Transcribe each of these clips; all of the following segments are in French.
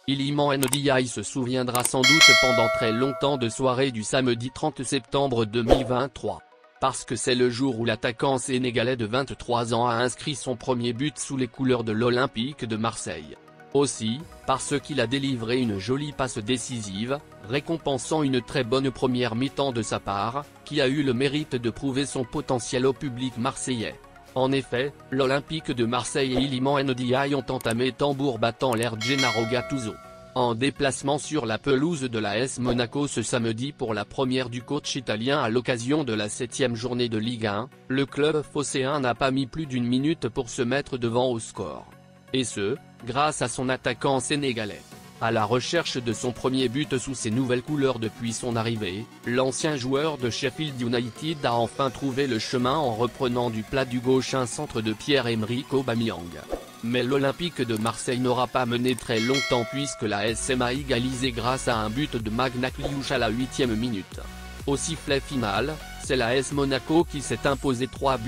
Iliman Ndiaye se souviendra sans doute pendant très longtemps de soirée du samedi 30 septembre 2023. Parce que c'est le jour où l'attaquant sénégalais de 23 ans a inscrit son premier but sous les couleurs de l'Olympique de Marseille. Aussi, parce qu'il a délivré une jolie passe décisive, récompensant une très bonne première mi-temps de sa part, qui a eu le mérite de prouver son potentiel au public marseillais. En effet, l'Olympique de Marseille et Iliman Ndiaye ont entamé tambour battant l'ère Gennaro Gattuso. En déplacement sur la pelouse de l'AS Monaco ce samedi pour la première du coach italien à l'occasion de la 7e journée de Ligue 1, le club phocéen n'a pas mis plus d'une minute pour se mettre devant au score. Et ce, grâce à son attaquant sénégalais. À la recherche de son premier but sous ses nouvelles couleurs depuis son arrivée, l'ancien joueur de Sheffield United a enfin trouvé le chemin en reprenant du plat du gauche un centre de Pierre-Emerick Aubameyang. Mais l'Olympique de Marseille n'aura pas mené très longtemps puisque la SM a égalisé grâce à un but de Magnac Liouche à la 8e minute. Au sifflet final, c'est l'AS Monaco qui s'est imposé 3-2.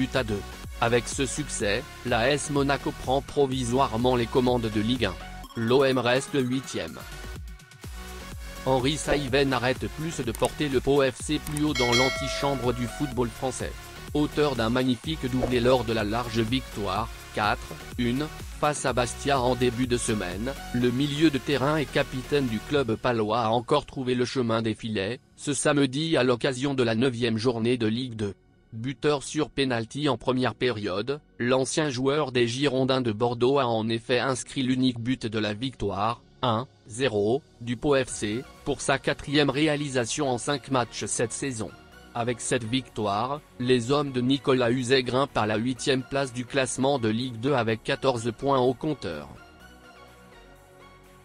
Avec ce succès, l'AS Monaco prend provisoirement les commandes de Ligue 1. L'OM reste 8e. Henri Saiven n'arrête plus de porter le Pau FC plus haut dans l'antichambre du football français. Auteur d'un magnifique doublé lors de la large victoire, 4-1, face à Bastia en début de semaine, le milieu de terrain et capitaine du club palois a encore trouvé le chemin des filets, ce samedi à l'occasion de la 9e journée de Ligue 2. Buteur sur pénalty en première période, l'ancien joueur des Girondins de Bordeaux a en effet inscrit l'unique but de la victoire, 1-0, du Pau FC, pour sa 4e réalisation en 5 matchs cette saison. Avec cette victoire, les hommes de Nicolas Uzet grimpent à la 8e place du classement de Ligue 2 avec 14 points au compteur.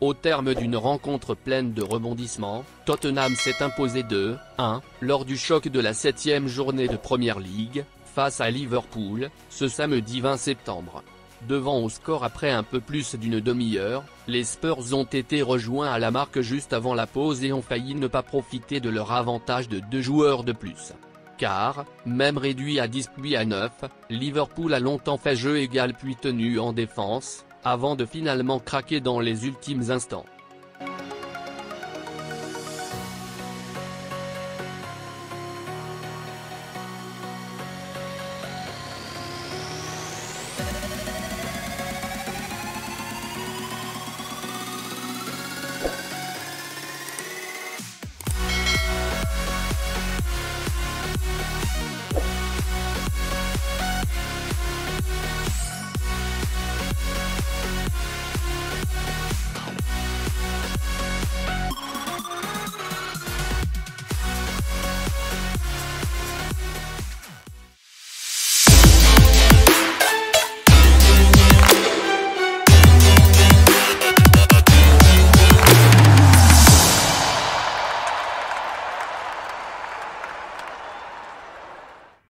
Au terme d'une rencontre pleine de rebondissements, Tottenham s'est imposé 2-1, lors du choc de la 7e journée de Premier League, face à Liverpool, ce samedi 20 septembre. Devant au score après un peu plus d'une demi-heure, les Spurs ont été rejoints à la marque juste avant la pause et ont failli ne pas profiter de leur avantage de 2 joueurs de plus. Car, même réduit à 10 puis à 9, Liverpool a longtemps fait jeu égal puis tenu en défense, avant de finalement craquer dans les ultimes instants.